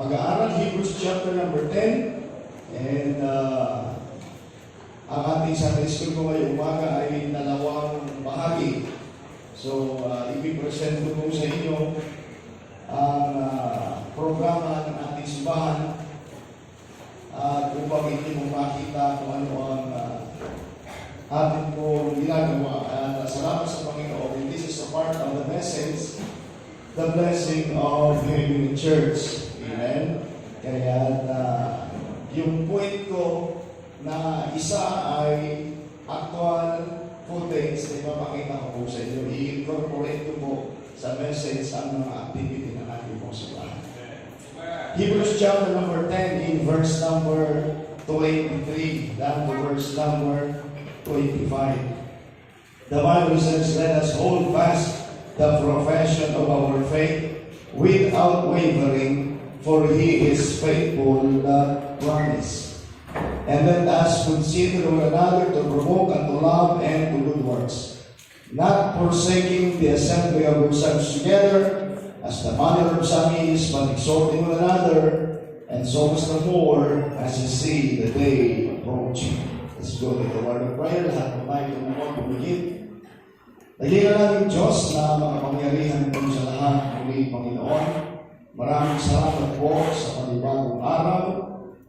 pag-aaral, Hebrews chapter number 10. And ang ating Sunday School ko ngayong umaga ay dalawang bahagi. So, ipipresent ko po sa inyo ang programa ng ating simbahan at upang hindi mo makita kung ano ang ating po ginagawa. At salamat sa Panginoon. And this is a part of the message, the blessing of having a church. Amen? Kaya yung point ko na isa ay actual footage na ipapakita ko po sa inyo. I-incorporate ko po sa message ang mga activity na natin po sa bahay. Hebrews chapter number 10 in verse number 23 down to verse number 25. The Bible says, "Let us hold fast the profession of our faith without wavering, for He is faithful that promise. And let us consider one another to provoke unto love and to good works, not forsaking the assembly of ourselves together, as the manner of some is, but exhorting one another, and so much the more as you see the day approaching." Let's go to the word of prayer. Lahat po tayo tumawag pumigit. Nagilan natin Diyos na makapangyarihan po sa lahat. Muli, Panginoon, maraming salamat po sa panibagong araw.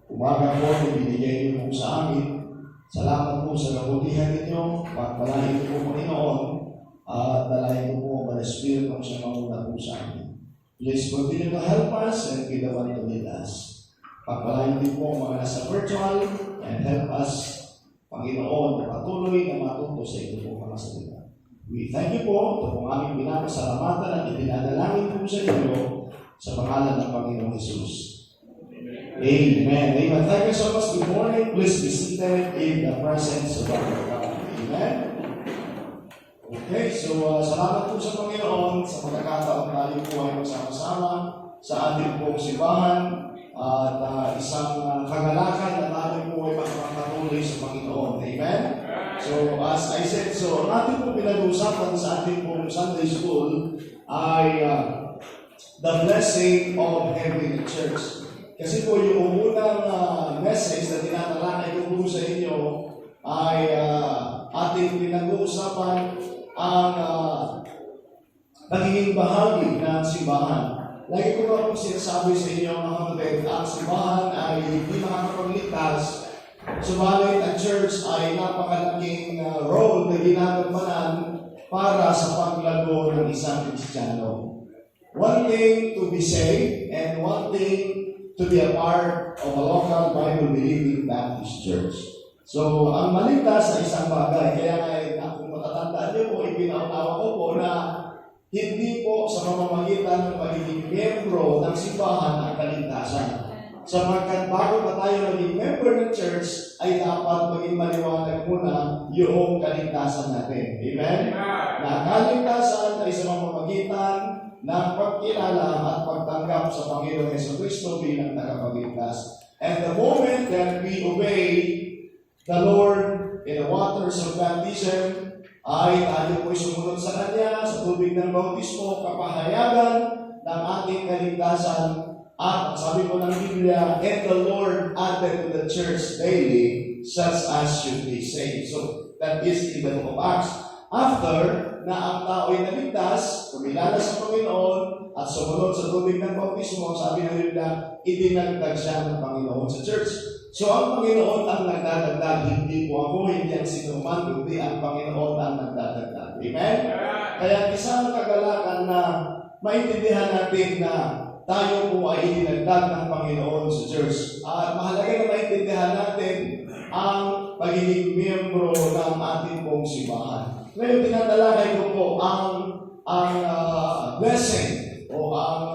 Umaga po na binigay niyo po sa amin. Salamat po sa kabutihan ninyo. Pagpalain niyo po, Panginoon, at dalahin niyo po ang Espiritu ng siya mamuna po sa amin. Please continue to help us and be the one to lead us. Pagpalain niyo po mga nasa virtual and help us, Panginoon, na patuloy na matuto sa ito po mga salita. We thank you po. Ito pong aming pinapasalamatan at ipinadalangin po sa inyo sa pangalan ng Panginoong Jesus. Amen. Amen. Thank you so much. Good morning. Please be seated in the presence of our God. Amen. Okay, so salamat po sa Panginoon sa pagkakataon tayo po ay magsama-sama sa ating pong simbahan at isang kagalakan na tayo po ay makapatuloy sa Panginoon. Amen? So, as I said, so natin po pinag-uusapan sa ating pong Sunday School ay the blessing of having a church. Kasi po yung unang message na tinatalakay ko po sa inyo ay ating pinag-uusapan ang nagiging bahagi ng simbahan. Lagi ko ba po sinasabi sa inyo mga kapatid, ang simbahan ay hindi makakapagligtas, subalit ang church ay napakalaking role na ginagampanan para sa paglago ng isang Kristiyano. One thing to be saved and one thing to be a part of a local Bible-believing Baptist church. So, ang maligtas ay isang bagay. Kaya kung matatandaan niyo po, ipinaunawa ko po na hindi po sa pamamagitan ng pagiging miyembro ng simbahan ang kaligtasan. Sapagkat bago pa tayo maging member ng church, ay dapat maging maliwanag muna yung kaligtasan natin. Amen? Na kaligtasan ay sa pamamagitan ng pagkilala at pagtanggap sa Panginoong Jesucristo bilang tagapagligtas. And the moment that we obey the Lord in the waters of baptism, ay tayo po'y sumunod sa Kanya sa tubig ng bautismo, kapahayagan ng ating kaligtasan. At sabi po ng Biblia, "And the Lord added to the church daily such as should be saved." So, that is in the book of Acts. After na ang tao ay naligtas, kumilala sa Panginoon, at sumunod sa tubig ng bautismo, sabi ng Biblia, idinagdag siya ng Panginoon sa church. So, ang Panginoon ang nagdadagdag, hindi po ako, hindi ang sinuman, kundi ang Panginoon ang nagdadagdag. Amen? Kaya isang kagalakan na maintindihan natin na tayo po ay idinagdag ng Panginoon sa church. At mahalaga na maintindihan natin ang pagiging miyembro ng ating pong simbahan. Ngayon, tinatalakay ko po ang blessing o ang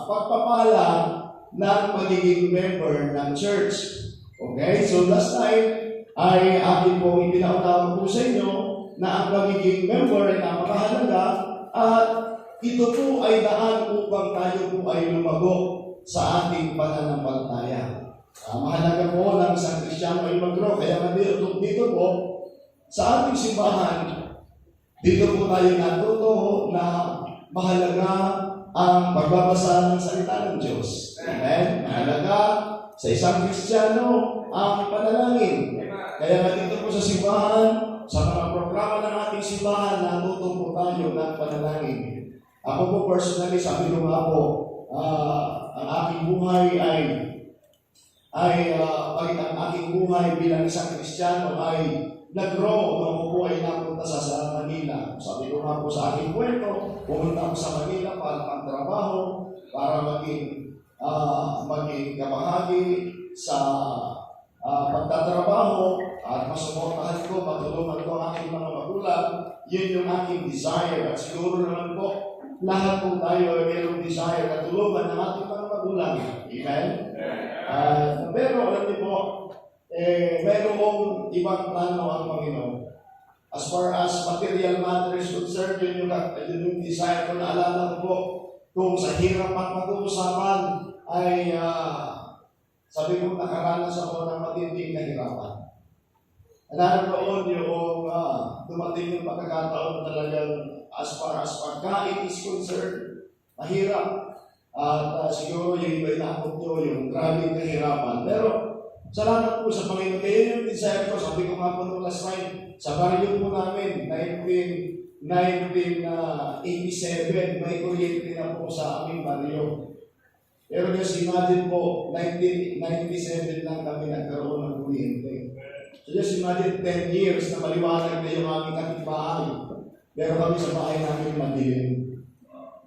pagpapala ng pagiging member ng church. Okay, so last time ay akin pong ipinaunawa po sa inyo na ang pagiging member ay napakahalaga at ito po ay daan upang tayo po ay lumago sa ating pananampalataya. Mahalaga po ng isang Kristiyano ay mag-grow. Kaya dito po sa ating simbahan, dito po tayo natuto na mahalaga ang pagbabasa ng salita ng Diyos. Amen? Sa isang Kristiyano, ang panalangin. Kaya nga dito po sa simbahan, sa mga programa ng ating simbahan, natuto po tayo ng panalangin. Ako po personally, sabi ko nga po, ang aking buhay ang aking buhay bilang isang Kristiyano ay nag-grow nung ako po ay napunta sa Manila. Sabi ko nga po sa aking kwento, pumunta ako sa Manila para pagtrabaho, para maging kabahagi sa pagtatrabaho at masuportahan ko, matulungan ko ang aking mga magulang. Yun yung aking desire. At siguro naman po, lahat po tayo ay mayroong desire na tulungan ng ating mga magulang. Amen? Pero alam niyo po, mayroong ibang plano ang Panginoon. As far as material matters concerned, yun yung desire ko. Naalala ko po, kung sa hirap at pag-uusapan ay sabi ko nakaranas ako ng matinding kahirapan. Naroon yung dumating yung pagkakataon talagang as far as pagkain is concerned, mahirap. At siguro yung iba inakot nyo, yung grabing kahirapan. Pero salamat po sa Panginoon. Kaya yung desire ko, sabi ko nga po nung last time, sa baryo po namin, 1987, may kuryente na po sa aming baryo. Pero just imagine po, 1997 lang kami nagkaroon ng kuryente. So just imagine 10 years na maliwanag na yung aming kapitbahay. Pero kami sa bahay namin madilim.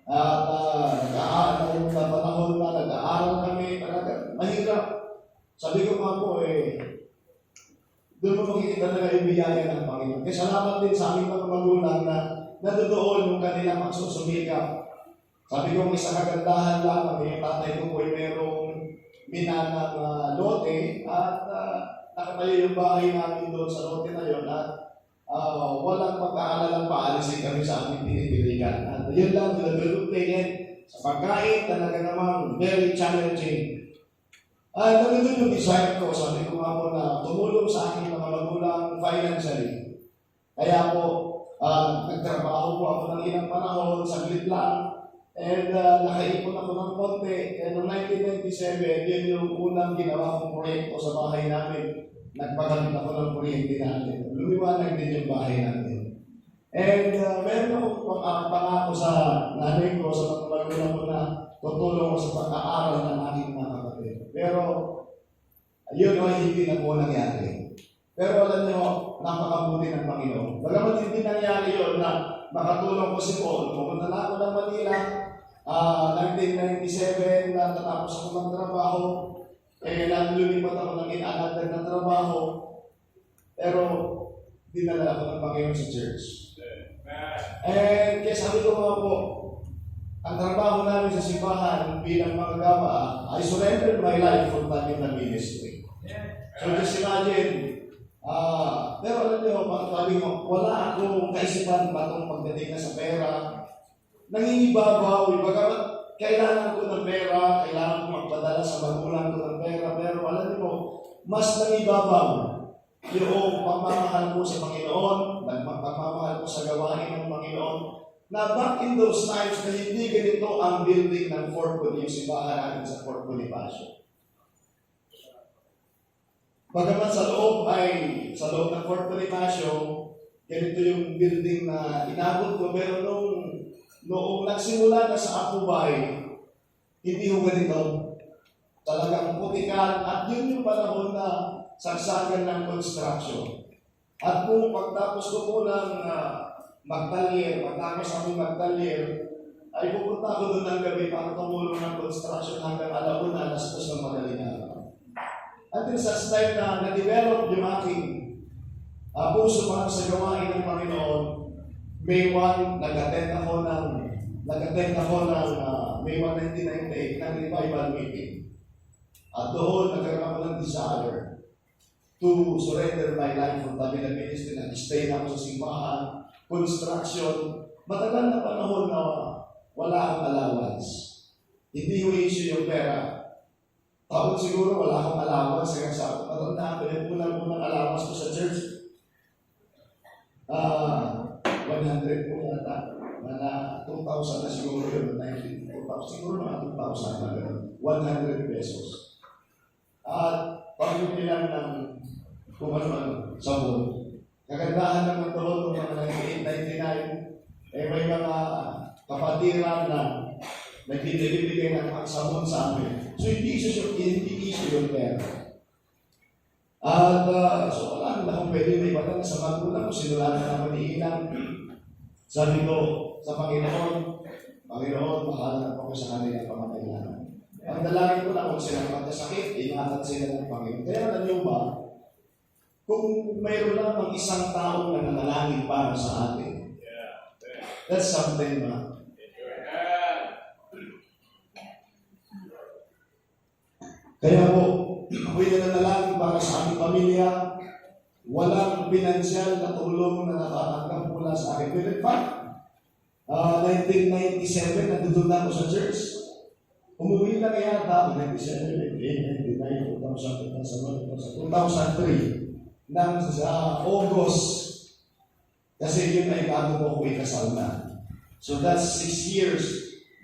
At nung panahon na nag-aaral kami, talaga mahirap. Sabi ko nga po doon mo makikita na yung biyaya ng Panginoon. Kaya salamat din sa aming mga magulang na nadoon yung kanilang magsusumikap. Sabi ko, isang kagandahan lang kami, yung tatay ko po ay merong minanang lote at nakatayo yung bahay namin doon sa lote na yun at walang pagkaalalang paalisin kami sa aming pinipiligan. At yun lang, develop din sa pagkain, talaga namang very challenging. At nandun yung desire ko, sabi ko nga po na tumulong sa aking mga magulang financially. Kaya po, nagtrabaho po ako ng ilang panahon, saglit lang. And nakaipon ako ng konti. And noong 1997, yun yung unang ginawa kong proyekto sa bahay namin. Nagpagamit ako ng kuryente natin. Lumiwanag din yung bahay natin. And meron akong pangako sa nanay ko, sa mga magulang ko na tutulong ko sa pag-aaral ng aking mga kapatid. Pero yun ay hindi na po nangyari. Pero alam niyo, napakabuti ng Panginoon. Bagamat hindi nangyari yun na makatulong ko si Paul. Pumunta na ako ng Manila, 1997, natapos ako ng trabaho, lumipat ako ng inanother na trabaho, pero dinala ako ng Panginoon sa church. And kaya sabi ko nga po, ang trabaho namin sa simbahan bilang mga gaba, I surrendered my life for time in the ministry. So just imagine, pero alam niyo, sabi mo, wala akong kaisipan patong pagdating na sa pera. Nangingibabaw, bagamat kailangan ko ng pera, kailangan ko magpadala sa magulang ko ng pera, pero alam niyo, mas nangibabaw yung pagmamahal ko sa Panginoon, pagmamahal ko sa gawain ng Panginoon, na back in those times na hindi ganito ang building ng Fort Bonifacio, yung simbahan natin sa Fort Bonifacio. Bagamat sa loob ng Fort Bonifacio, ganito yung building na inabot ko, pero noong nagsimula na sa Akubay, hindi ho ganito. Talagang putikan, at yun yung panahon na sagsagan ng construction. At kung pagtapos ko po ng pagtapos aming Magdalier, ay pupunta ako doon ng gabi para tumulong ng construction hanggang alauna, alas 2 ng madaling araw. At sa time na na-develop yung aking puso para sa gawain ng Panginoon, May 1, nag-attend ako ng May 1, 1998 ng revival meeting. At doon, nagkaroon ako ng desire to surrender my life from the ministry. Nag-stay na ako sa simbahan, construction. Matagal na panahon na wala akong allowance. Hindi yung issue yung pera. Taon siguro wala akong allowance hanggang sa matanda ako. Yung unang allowance ko sa church, 100 po yata. Mga 2,000 na siguro yun. 2000, siguro mga 2,000 na gano'n. 100 pesos. at pagpipilihan ng kung ano sabon. Kagandahan naman ito noong mga 1999, may mga kapatiran na nagbibigay ng sabon sa amin. So hindi issue yung pera. At so wala na akong pwede may batang sa magulang ko, sinulanan naman ni Ilang. Sabi ko sa Panginoon, bahala na po ko sa kanilang pangangailangan. Ang dalangin ko na kung silang magkasakit, ingatan sila ng Panginoon. Kaya alam niyo ba, kung mayroon lang isang tao na nanalangin para sa atin, that's something na. Kaya po, ako'y nanalangin para sa aming pamilya, walang pinansyal na tulong na natatanggap mula sa akin. But in fact, 1997, nandun na ako sa church. Umuwi lang yata, 1997, 1999, 2003, nang sa August, kasi yun ay bago po ako ikasal na. So that's 6 years.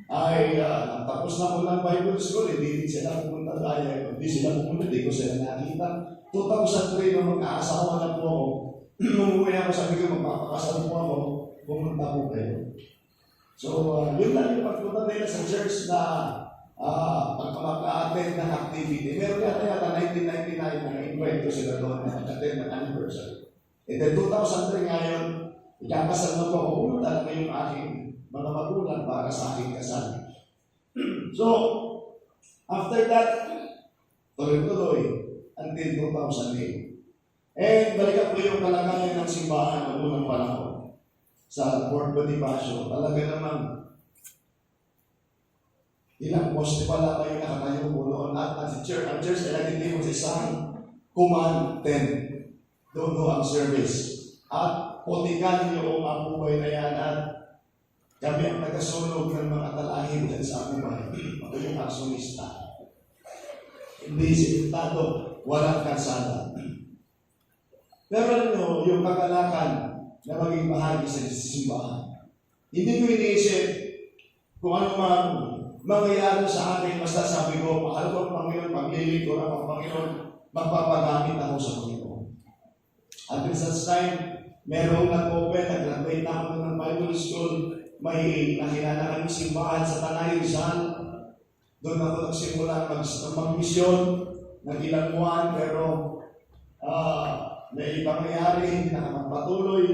Tapos na ako ng Bible school, hindi sila pumunta tayo, hindi sila pumunta, hindi ko sila nakita. 2003, nung mag-aasawa na po ako, umuwi ako, sabi ko, magpapakasal po ako, pumunta po kayo. So, yun lang yung pagpunta nila sa church na pagpapaka-attend ng activity. Meron yata 1999 na invite ko sila doon na attend ng anniversary. And then 2003 ngayon, ikakasal na po ako, pumunta na yung aking mga magulang para sa aking kasal. So, after that, tuloy-tuloy until 2008. And balikan po yung kalagayan ng simbahan ng unang panahon sa Fort Bonifacio. Talaga naman, ilang poste pala kayo nakatayo po noon at ang church ay nagtindi mo sa isang command tent. Doon ang service. At putikan yung buhay na yan at kami ang nagasunog ng mga talahib dyan sa aming bahay. Ako yung aksonista. Hindi sintado, walang kalsada. Pero alam nyo, yung kagalakan na maging bahagi sa simbahan. Hindi ko iniisip kung ano man mangyayari sa akin, basta sabi ko, mahal ko ang Panginoon, paglilingkod ako ang Panginoon, magpapagamit ako sa Panginoon. At in such time, merong nag-open, nag-graduate na ako ng Bible School, may nakilala kami simbahan sa Tanay Rizal. Doon ako nagsimula mag-misyon ng ilang buwan, pero may ibang nangyari, hindi na magpatuloy.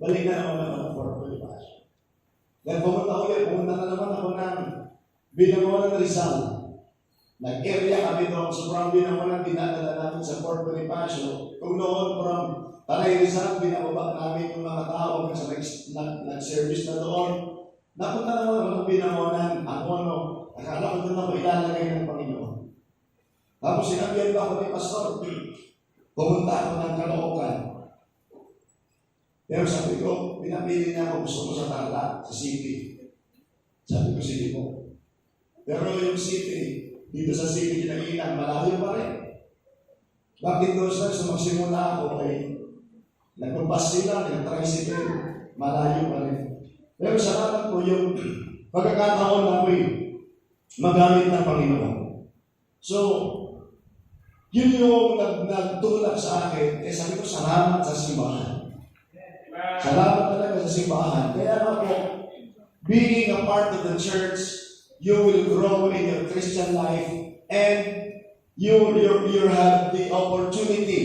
Balik na naman ako ng Fort Bonifacio. Then pumunta na naman ako ng Binangonan Rizal. Nag-area kami doon, sobrang Binangonan, dinadala namin sa Fort Bonifacio. Kung noon, from Tanay Rizal, binababa namin yung mga tao kasi nag-service na doon. Napunta naman ako ng Binangonan, akala ko doon ako ilalagay ng Panginoon. Tapos sinabihan ba ako ni Pastor, pumunta ako ng Caloocan. Pero sabi ko, pinapili niya ako, gusto ko sa Tarlac, sa city. Sabi ko, sige po. Pero yung city, dito sa city, kinailan, malayo pa rin. Bakit doon sa magsimula ako ay nagpabas sila, nag-tricycle, malayo pa rin. Pero salamat po yung pagkakataon na ako'y magamit ng Panginoon. So, yun yung nagtulak sa akin, sabi ko, salamat sa simbahan. Salamat talaga sa simbahan. Kaya nga po, being a part of the church, you will grow in your Christian life and you have the opportunity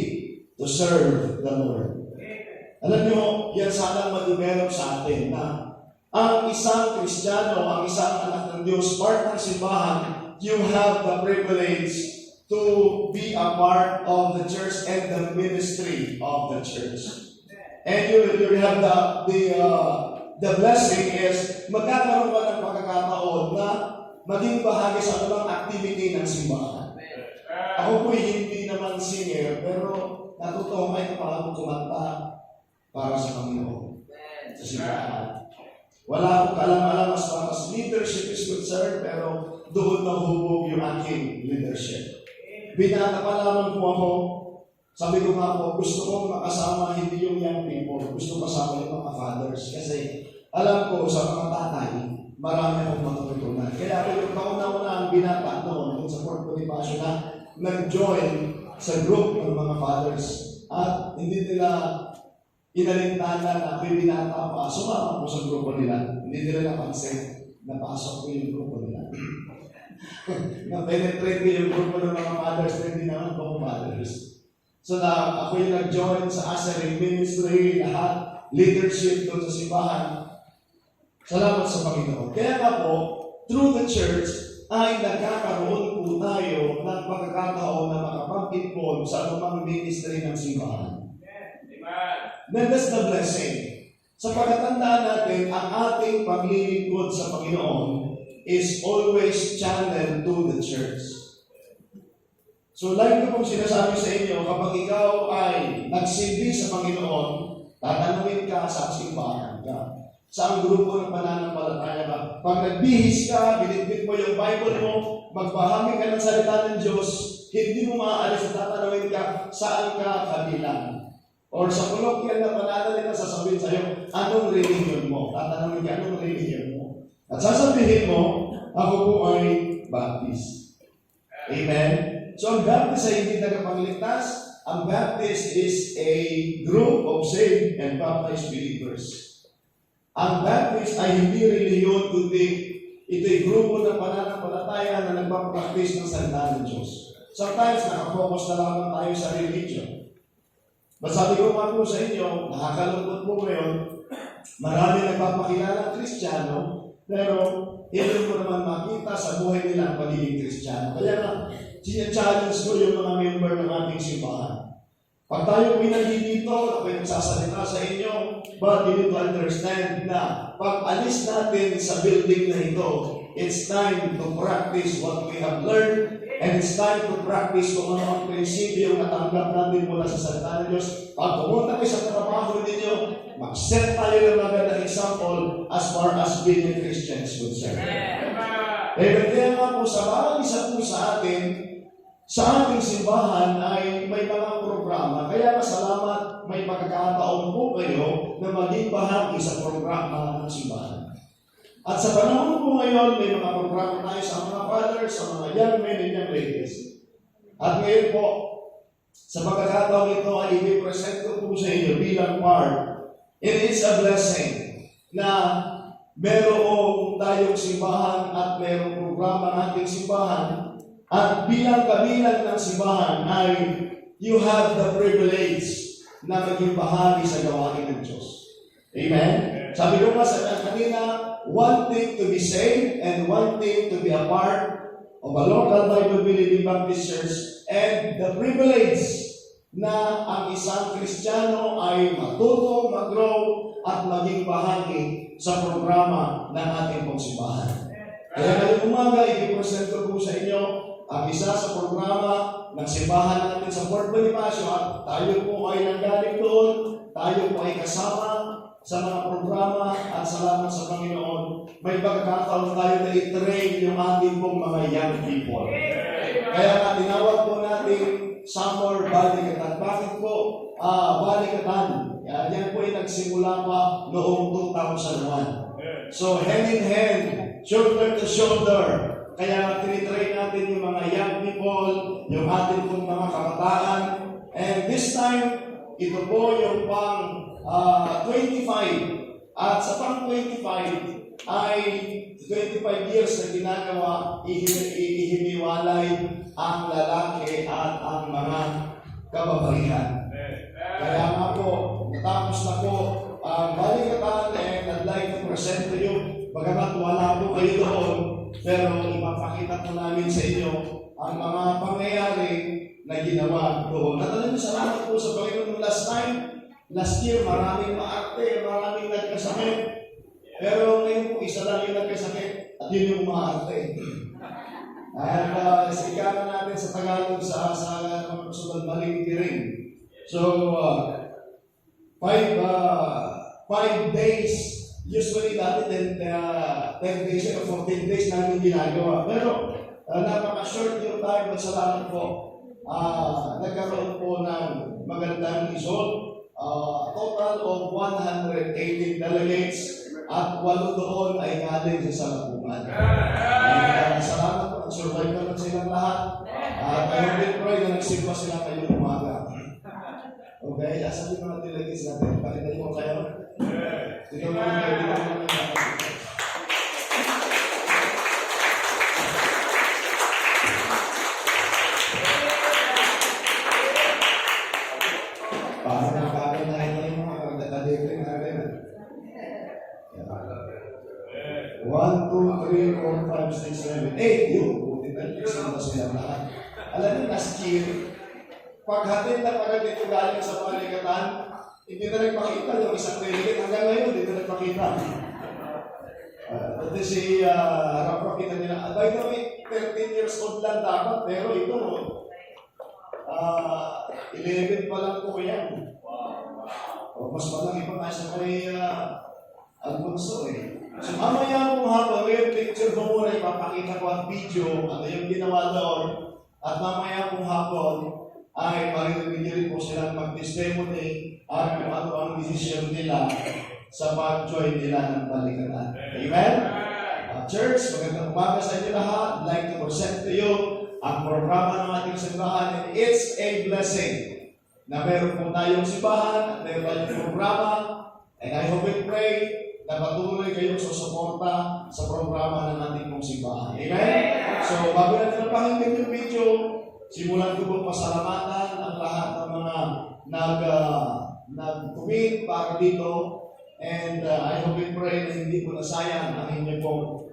to serve the Lord. Alam niyo, yan sana ma-develop sa atin na ang isang Kristiyano, ang isang anak ng Diyos, part ng simbahan, you have the privilege to be a part of the church and the ministry of the church. And you have the blessing is magkakaroon ka ng pagkakataon na maging bahagi sa anumang activity ng simbahan. Ako po'y hindi naman singer, pero natutuwa ay kapag kumanta para sa Panginoon, sa simbahan. Wala akong kaalam-alam as far as leadership is concerned, pero doon nahubog yung aking leadership. Binata pa lamang po ako, sabi ko nga po, gusto kong makasama hindi yung young people, gusto kasama yung mga fathers. Kasi alam ko sa mga tatay, marami akong matutunan. Kaya ako yung kauna-una ang binata noon sa Fort Bonifacio na nag-join sa group ng mga fathers. At hindi nila inalintana na ako'y binata pa. Sumama ko sa grupo nila. Hindi nila napansin na pasok ko yung grupo nila. Na-penetrate ko yung grupo ng mga fathers na hindi naman po fathers. So na ako yung nag-join sa Asering Ministry, lahat, leadership doon sa simbahan. Salamat sa Panginoon. Kaya nga po, through the church, ay nagkakaroon po tayo ng pagkakataon na makapag-involve sa anumang ministry ng simbahan. Then that's the blessing. Sa pagkatandaan natin, ang ating paglilingkod sa Panginoon is always channeled to the church. So like ko pong sinasabi sa inyo, kapag ikaw ay nagsilbi sa Panginoon, tatanungin ka sa simbahan ka. Sa grupo ng pananampalataya ka. Pag nagbihis ka, binitbit mo yung Bible mo, magbahagi ka ng salita ng Diyos, hindi mo maaalis at tatanungin ka saan ka kabilang. Or sa colloquial na pananalig na sasabihin sa'yo, anong religion mo? Tatanungin ka, anong religion mo? At sasabihin mo, ako po ay Baptist. Amen? So ang Baptist ay hindi tagapagligtas. Ang Baptist is a group of saved and baptized believers. Ang Baptist ay hindi reliyon, kundi ito'y grupo ng pananampalataya na nagpapractice ng salita ng Diyos. Sometimes nakafocus na lamang tayo sa religion. Masabi ko nga po sa inyo, nakakalungkot po ngayon, marami nagpapakilala ng Kristiyano, pero hindi mo naman makita sa buhay nila ang pagiging Kristiyano. Kaya nga, siya-challenge ko yung mga member ng ating simbahan. Pag tayo pinagi dito, ako yung nagsasalita sa inyo, but you need to understand na pag alis natin sa building na ito, it's time to practice what we have learned, and it's time to practice kung ano ang prinsipyo na natanggap natin mula sa salita ng Diyos. Pag pumunta kayo sa trabaho ninyo, mag-set tayo ng magandang example as far as being a Christian is concerned. Kaya nga po, sa bawat isa po sa atin, sa ating simbahan ay may mga programa. Kaya masalamat may pagkakataon po kayo na maging bahagi sa programa ng simbahan. At sa panahon po ngayon, may mga programa tayo sa mga fathers, sa mga young men and young ladies. At ngayon po, sa pagkakataon ito ay i-present ko po sa inyo bilang part. It is a blessing na merong tayong simbahan at merong programa ng ating simbahan. At bilang kabilang ng simbahan ay you have the privilege na maging bahagi sa gawain ng Diyos. Amen? Sabi ko nga sa kanina, one thing to be saved and one thing to be a part of a local Bible-believing Baptist church, and the privilege na ang isang Kristiyano ay matuto, mag-grow, at maging bahagi sa programa ng ating pagsimbahan. Kaya ngayong umaga, i-present ko po sa inyo ang isa sa programa ng simbahan natin sa Fort Bonifacio, at tayo po ay nanggaling doon, tayo po ay kasama sa mga programa, at salamat sa Panginoon, may pagkakataon tayo na i-train yung ating pong mga young people. Kaya nga tinawag po natin Summer Balikatan. Bakit po Balikatan? Yan po ay nagsimula pa noong 2001. So hand in hand, shoulder to shoulder, kaya tinitrain natin yung mga young people, yung ating pong mga kabataan. And this time, ito po yung pang 25. At sa pang 25 ay 25 years na ginagawa, ihiniwalay ang lalaki at ang mga kababaihan. Kaya nga po, natapos na po ang Balikatan, and I'd like to present to you, bagamat wala po kayo doon, pero ipapakita po namin sa inyo ang mga pangyayari na ginawa doon. At alam niyo, salamat po sa Panginoon last year, maraming maarte, maraming nagkasakit. Pero ngayon po, isa lang yung nagkasakit at yun yung maarte. At sigaran natin sa Tagalog sa mga kasunod, maling tiring. So, 5 days, usually dati 10 days or 14 days namin ginagawa. Pero napaka-short yung time, at salamat po. Nagkaroon po ng magandang result. Total of 118 delegates. at 8 doon ay galing sa salapungan. And salamat po, survive naman silang lahat. At I hope and pray na nagsimba sila ngayong umaga. Okay, asan yung mga delegates natin? Pakita mo kayo. Dito mo kayo, dito mo kayo. Paano na kakanahin na yung mga kadekling natin? 1, 2, 3, 4, 5, 6, 7, 8. Yun, buti na yung sila lahat. Alam niyo, last year, paghatid na pagkat ito galing sa paligatan, hindi na nagpakita yung isang delegate. Hanggang ngayon, hindi na nagpakita. Dati si harap pakita nila, by the way, 13 years old lang dapat, pero ito, 11 pa lang po yan. O, mas malaki pa nga siya kay Alfonso eh. So mamaya po hapon, yung picture ko muna, ipapakita ko ang video, ano yung ginawa doon, at mamaya po hapon, ay maririnig po silang mag-testimony at kung ano ang decision nila sa pag-join nila ng balikatan. Amen? Church, magandang umaga sa inyo lahat. I'd like to present to you ang programa ng ating simbahan, and it's a blessing na meron po tayong simbahan, meron tayong programa, and I hope and pray na patuloy kayong susuporta sa programa ng ating pong simbahan. Amen? So, bago natin napakinggan yung video, simulan ko pong pasalamatan ang lahat ng mga nag-tweet para dito. And I hope and pray na hindi po nasayang ang inyong pong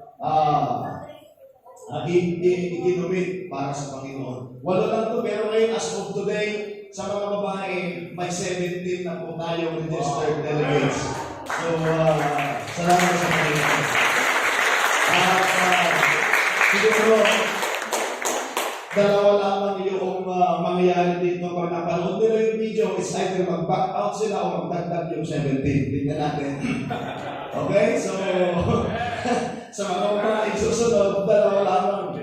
ikinumit para sa Panginoon. Wala lang ito, pero ngayon as of today, sa mga babae, may 17 na po tayo registered delegates. So, salamat sa Panginoon. Siguro, dalawa lamang yung mangyayari dito. Pag napanood nila yung video, it's either mag-back out sila o magdagdag yung 17. Tingnan natin. Okay? So, sa mga isusunod, dalawa lamang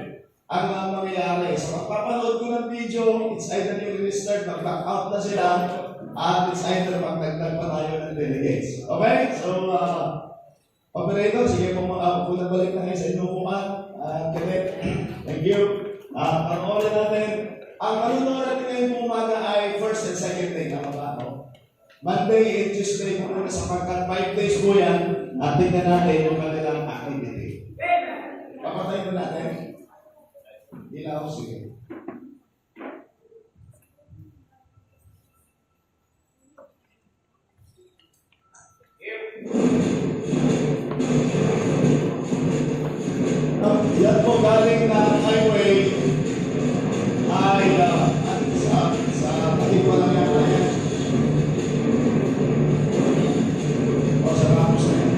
ang mangyayari. So, magpapanood ko ng video, it's either yung registered, mag-back out na sila, at it's either magdagdag pa tayo ng delegates. Okay? So, operator, sige po mga balik na kayo sa inyong upuan. Thank you. Panoorin natin. Ang panoorin natin ngayong umaga ay first and second day. Tama ba? Monday and Tuesday po muna sapagkat 5 days po yan at tingnan natin yung kanilang activity. Papatay po natin. Ilaw, sige. Yan po galing na highway ay sa Pagkikuala nga yan. O sa Ramos na yan.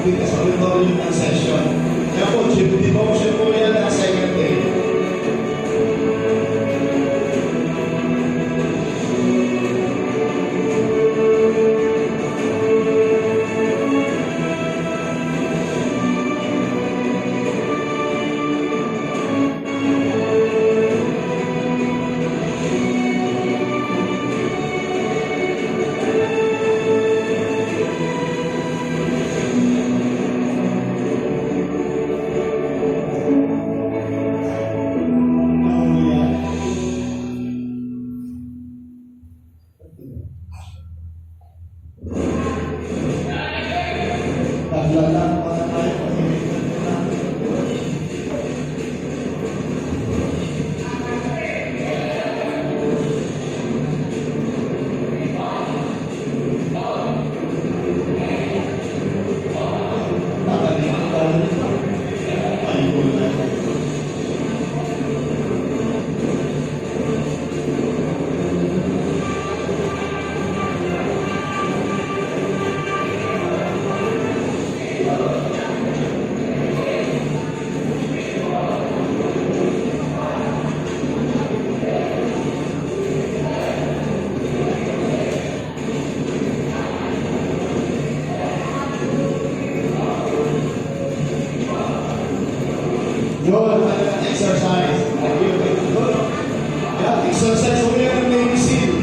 dito sa auditorium ng session. Kaya po, devotion po yan ng second day. Yun, exercise. Yun. Yeah, exercise mo yan ang Navy SEAL.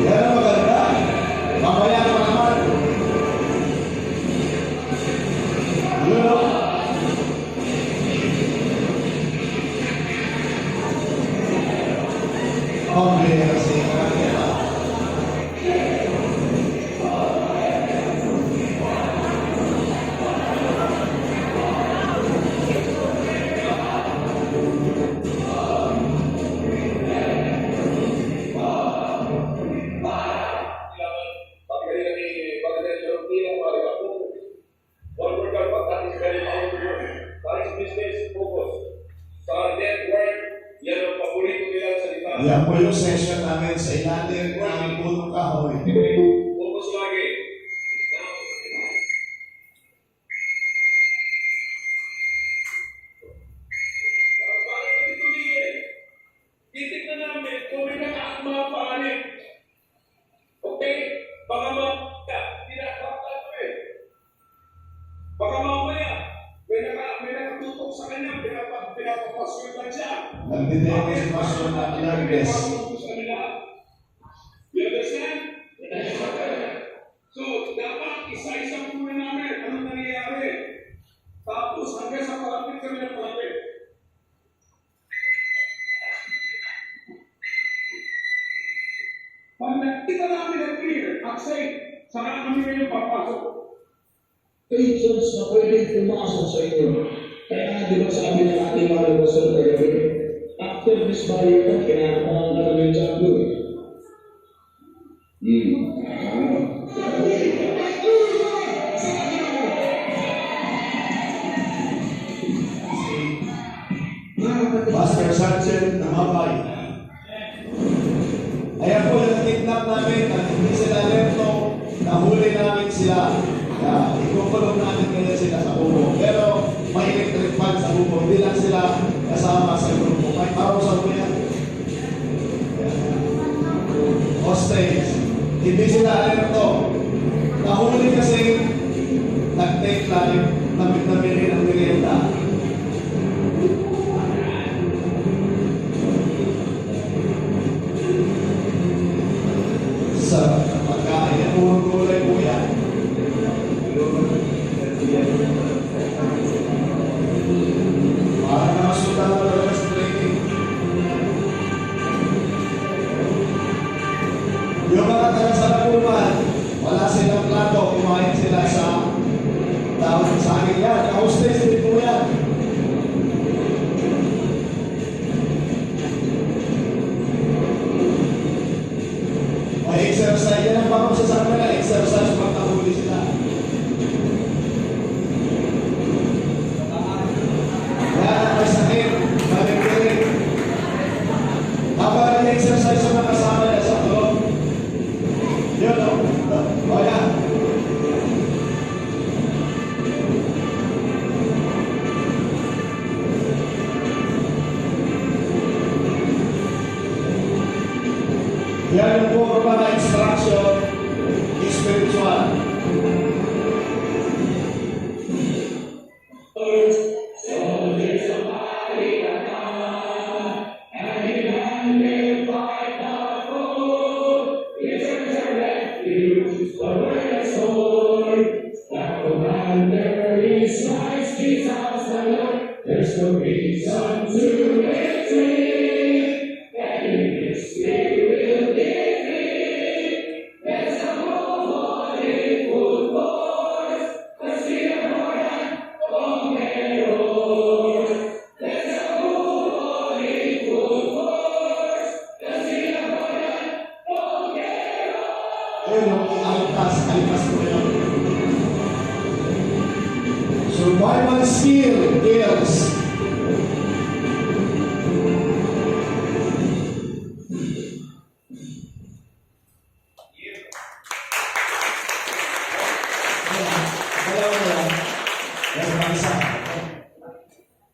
Yan ang maganda. Mamaya ka naman. Yun o. Okay, kasi yan po yung session namin sa ilalim ng punong kahoy. Focus lagi. Bakit kami tumigil? Titignan namin kung may nakaakma panganib. Okay? Baka tinatapos kami. Baka mamaya, may nakatutok sa kanya, pinapapasok lang siya. Nagdidemonstrasyon ng alertness. You understand? So, dapat isa-isa muna namin anong nangyayari. Tapos, hanggang sa palapit kami ng palapit. Pag nakita namin ang clear, aksay, saka kami ngayon papasok. Agents na pwedeng pumasok sa inyo. Kaya di ba sabi ng ating mga pastor kagabi, after this barrier, kinakapangan ka namin sa abdo. Master Sergeant Namabay. Ayan po yung kidnap namin at hindi sila alerto, nahuli namin sila. Ikukulong namin ngayon sila sa bubo. Pero may electric fan sa bubo, hindi lang sila kasama sa grupo. May parusa po yan. Hostage. Hindi sila alerto. Nahuli kasi nag-take lang, nabili ng merienda. Sa pagkain, puro kulay po yan. Para na masutan na lang sa training. Yung mga taga-salapuman, wala silang plato, kumain sila sa tawag sa akin yan. Hostess Yan po ang mga instruction spiritual. There's no reason to retreat, and in His Spirit will defeat. There's a Holy full force, the Spirit of Lord conquerors. There's a Holy full force, the Spirit of Lord conquerors. Ayun, alpas po yun. Survival skill kills.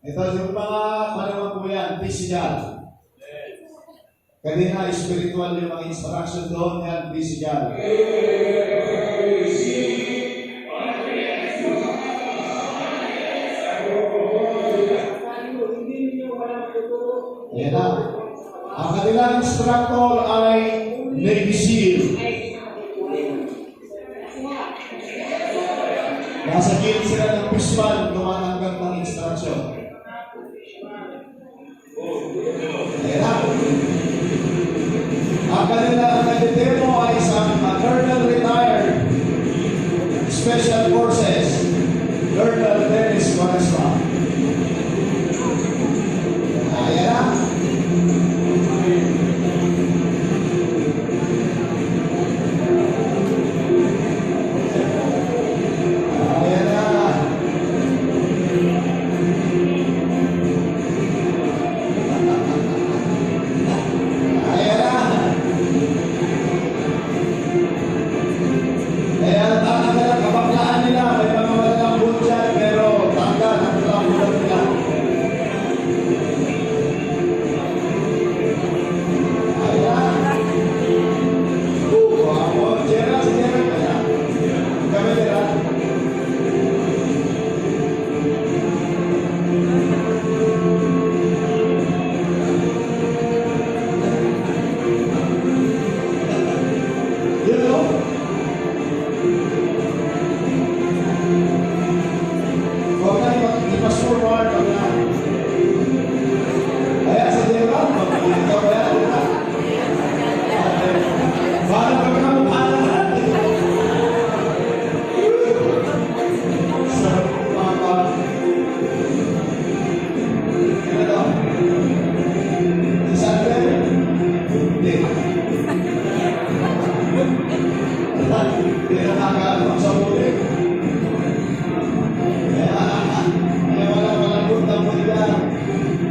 Ito yung mga malamang po yan, physical. Kanina, spiritual yung mga instruction doon, yan, physical. Yan na. Ang kanilang instructor ay Navy SEAL. Nasa gilid sila ng pisman, tumatanggap ng instruction. Yan na. Ang kanilang nagdedemo ay isang Colonel Retired Special Forces, Colonel Dennis Quaresma. Ayan na. Ayan na. Ayan na. Ayan, tanggal ang kapaklaan nila. May mga malambot dyan, pero tanggal ang kalambutan nila.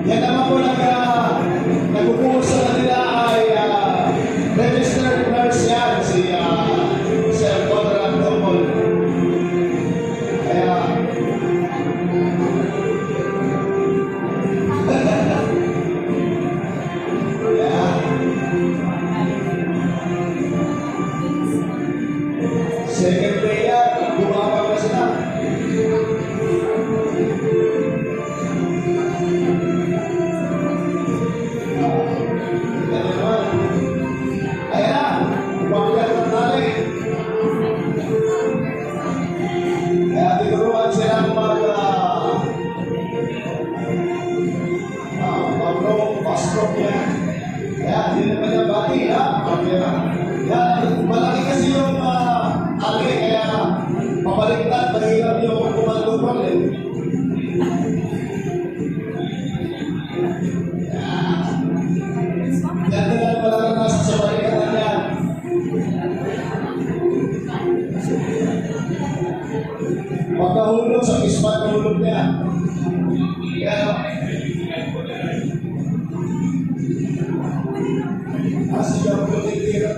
Yan naman po nagpupuso sa kanila ay registered nurse yan, si Sir Conrad Domol. Kaya, second day yan, gumapang na sila. Ayan na, pagkat ng tali. Kaya tinuruan silang mag-pastrok yan. Kaya, hindi naman yung bati, ha? Yan, malaki kasi yung tali, kaya pabaliktad, mahirap yung kumandupal eh. Yan nila malaranasan sa balikatan yan. Pagkahulog sa kismat, nahulog niya. Kaya, kasi siya ang pagkikira.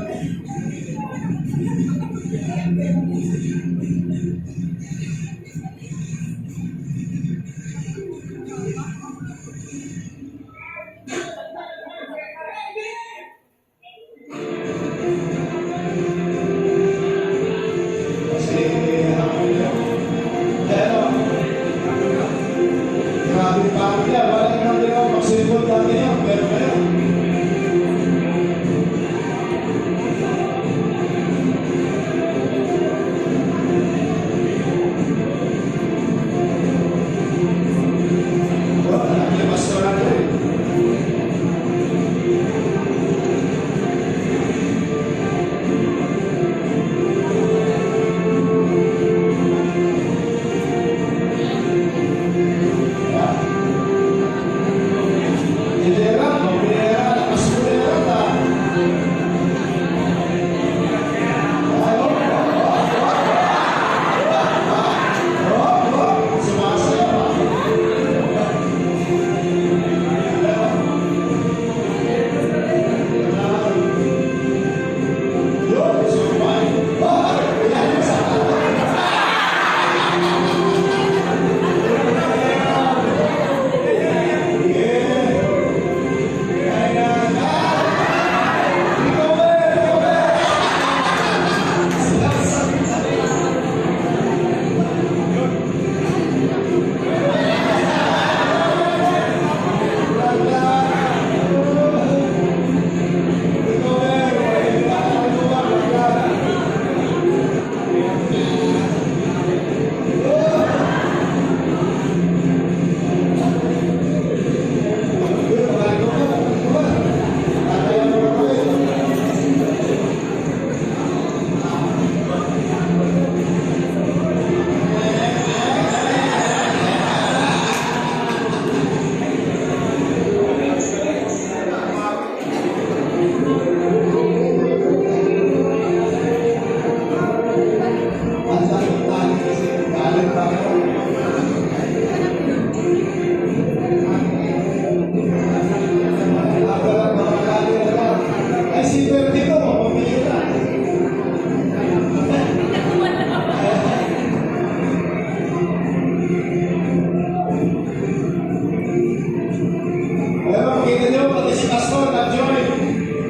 Pero kita nyo, pati si Pastor nag-join.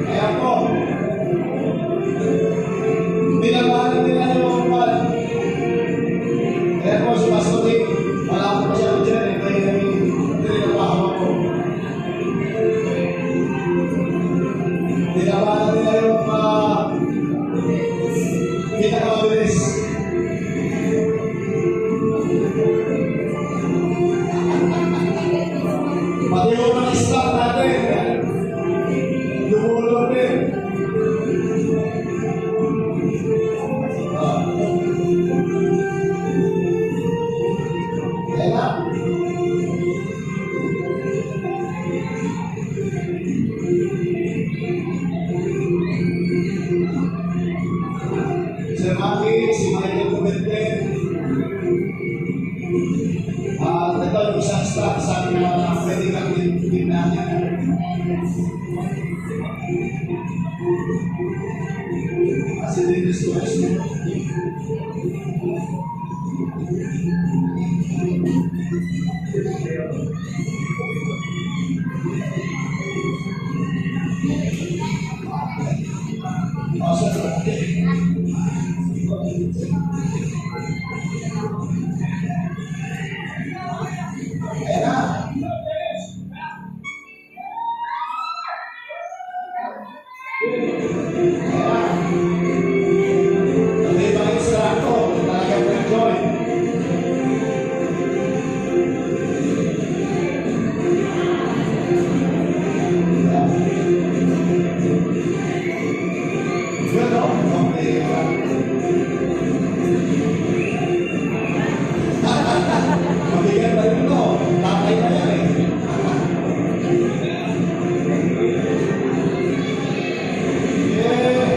Ayan po. Tinabahan nila yung upan. Kaya po si Pastor Rick, wala ko pa siya dyan. Kaya tinabahan ko. Tinabahan nila yung pinakamabilis. Pati yung mga staff natin, lumulong din. Kaya na. Sir Maki, si Michael Cubente, ito yung isang staff sa medical team natin. Kasi Dennis Torres mo. Ayan na. Pati ibang instructor, talagang nag-join. Yun o, okay. Mabigat na rin ito. Tatay na yan eh. Yeah.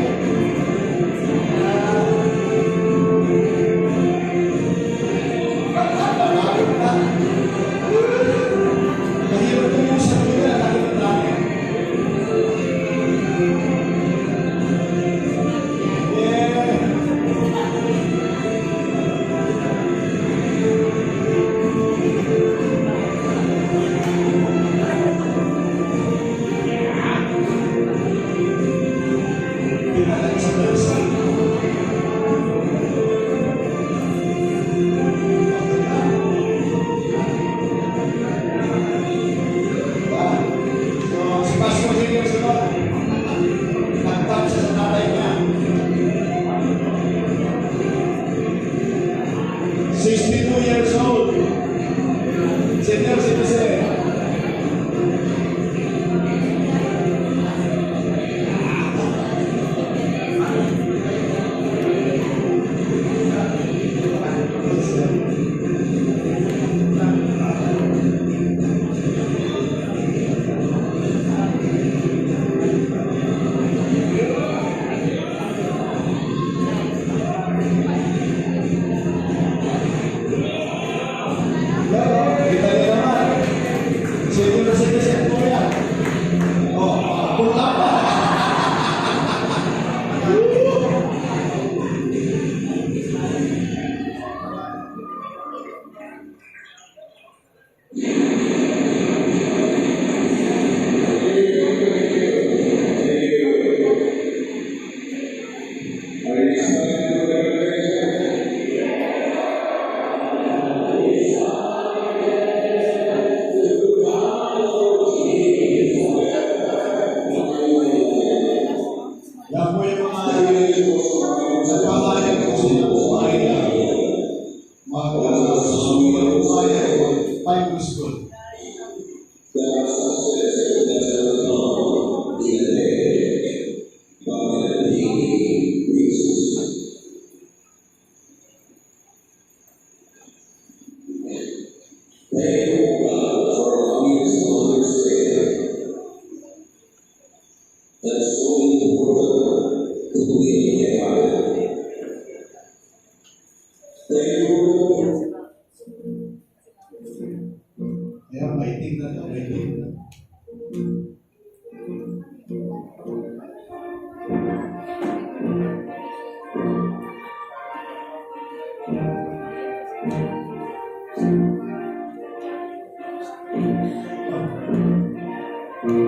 Yan,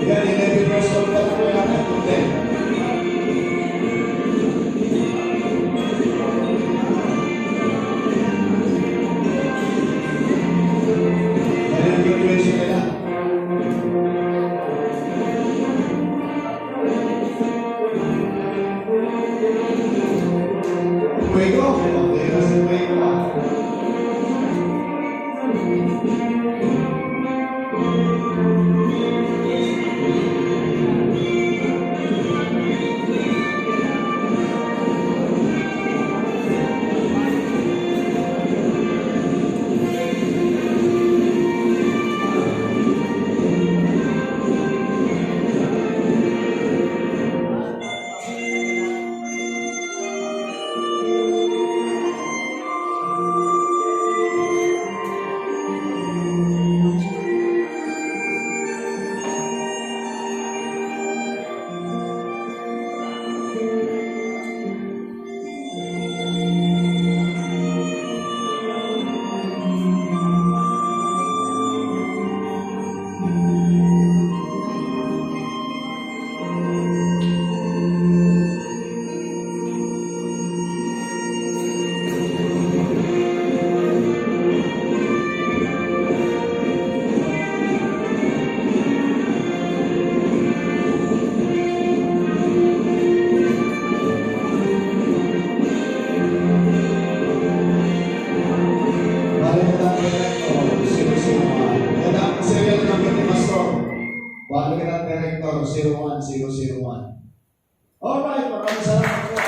11 years old ka na po yan. Hindi. Yan, graduation ka na. Fuego. Okay, nasa fuego ka. Director 01001. Alright, maraming salamat po.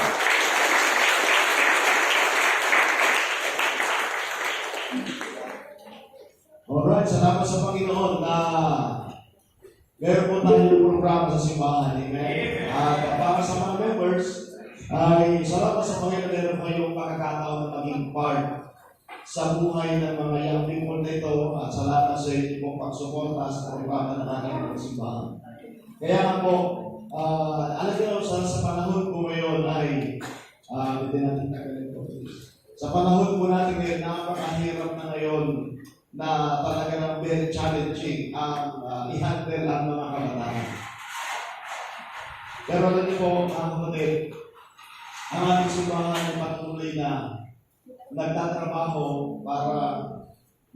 Alright, salamat sa Panginoon na meron po tayong programa sa simbahan. Amen. At para sa mga members, ay salamat sa Panginoon na meron kayong pagkakataon na maging part sa buhay ng mga young people nito at salamat sa inyo pong pagsuporta sa programa ng aking simbahan. Kaya nga po, alam niyo, sa panahon po ngayon ay, sa panahon po natin ngayon, napakahirap na ngayon na talaga ng very challenging ang i-handle ang mga kabataan. Pero alam niyo po, ang kapatid, ang ating simbahan ay patuloy na nagtatrabaho para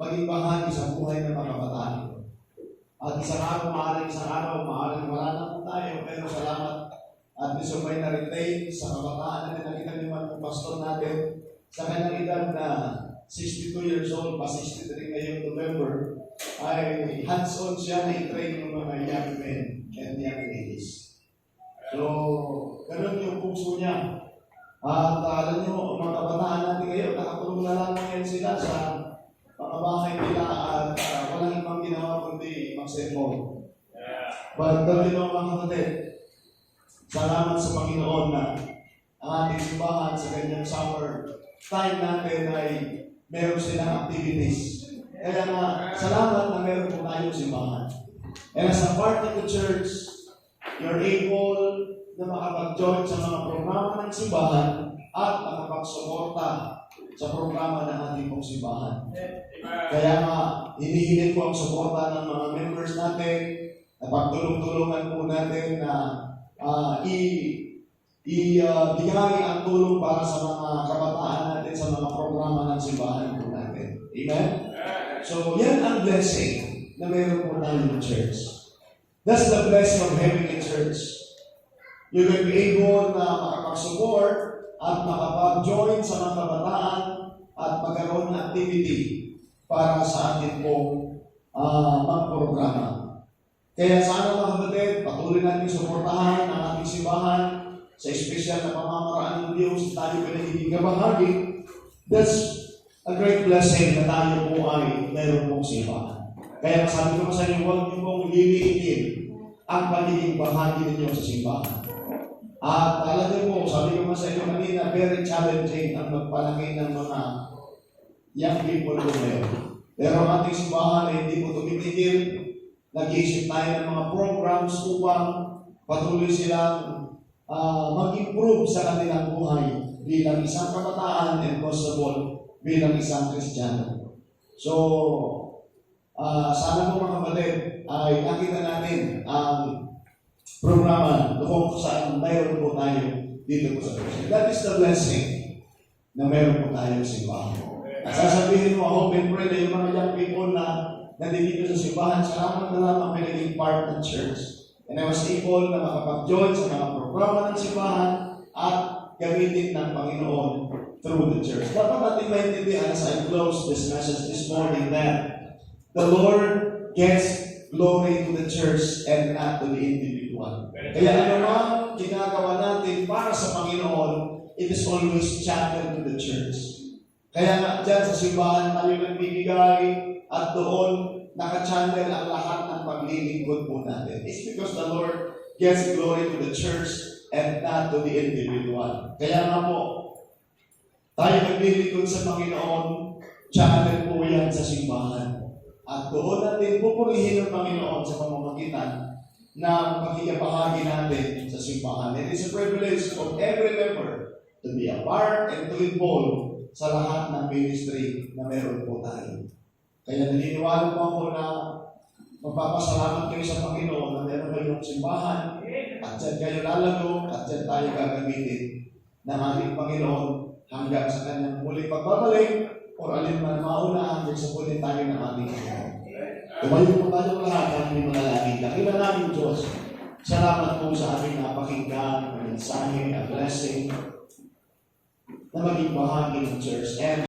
maging bahagi sa buhay ng mga kabataan. At isang araw, maaaring wala na po tayo, pero salamat at nisumay na retain sa kabataan na nakita naman ng pastor natin sa kanyang edad na 62 years old, pa 63 ngayong November, ay hands-on siya na i-train ng mga young men and young ladies. So, ganun yung puso niya. At alam nyo, mga kabataan natin ngayon, nakatulong na lang ngayon sila sa mga bahay nila at walang ibang ginawa kundi mag-cellphone. But you know, mga kapatid, salamat sa Panginoon na ang ating simbahan sa kanyang summer time natin ay meron silang activities. Kaya nga, salamat na meron po tayong simbahan. And as a part of the church, you're able na makapag-join sa mga programa ng simbahan at makapagsuporta sa programa ng ating pong simbahan. Kaya nga, hinihingi ko ang suporta ng mga members natin na pagtulong-tulungan po natin na ibigay ang tulong para sa mga kabataan natin sa mga programa ng simbahan po natin. Amen? So, yan ang blessing na meron po tayo ng church. That's the blessing of having a church. You will be able na makapag-support at makapag-join sa mga kabataan at magkaroon ng activity para sa atin pong magprograma. Kaya sana mga kapatid, patuloy natin suportahan ang ating simbahan sa espesyal na pamamaraan ng Diyos tayo pinagiging kabahagi. That's a great blessing na tayo po ay meron pong simbahan. Kaya sabi ko sa inyo, huwag niyo pong liliitin ang pagiging bahagi ninyo sa simbahan. At alam niyo po, sabi ko sa inyo kanina, very challenging ang magpalaki ng mga young people po ngayon. Pero ang ating simbahan ay hindi po tumitigil. Nag-iisip tayo ng mga programs upang patuloy silang mag-improve sa kanilang buhay bilang isang kabataan and possible bilang isang Kristiyano. So, sana po mga kapatid ay nakita natin ang programa kung saan mayroon po tayo dito po sa church. That is the blessing na mayroon po tayo sa simbahan. At sasabihin mo, hope and pray na yung mga young people na nandito sa simbahan, salamat na lamang may naging part ng church. And I was able na makapag-join sa mga programa ng simbahan at gamitin ng Panginoon through the church. Dapat natin maintindihan as I close this message this morning that the Lord gets glory to the church and not to the individual. Kaya ano man ginagawa natin para sa Panginoon, it is always channeled to the church. Kaya nga dyan sa simbahan tayo nagbibigay at doon naka-channel ang lahat ng paglilingkod po natin. It's because the Lord gets glory to the church and not to the individual. Kaya nga po, tayo naglilingkod sa Panginoon, channel po yan sa simbahan. At doon natin pupurihin ng Panginoon sa pamamagitan na pakikibahagi natin sa simbahan. It is a privilege of every member to be a part and to involve sa lahat ng ministry na meron po tayo. Kaya naniniwala po ako na magpapasalamat kayo sa Panginoon na meron kayong simbahan at dyan kayo lalago at dyan tayo gagamitin ng ating Panginoon hanggang sa kanyang muling pagbabalik o alin man mauna hanggang sa punin tayo ng ating Panginoon. Tumayo po tayo lahat ng aming manalangin. Dakila namin Diyos. Salamat po sa aming napakinggan, ang mensahe, ang blessing na maging bahagi ng church. And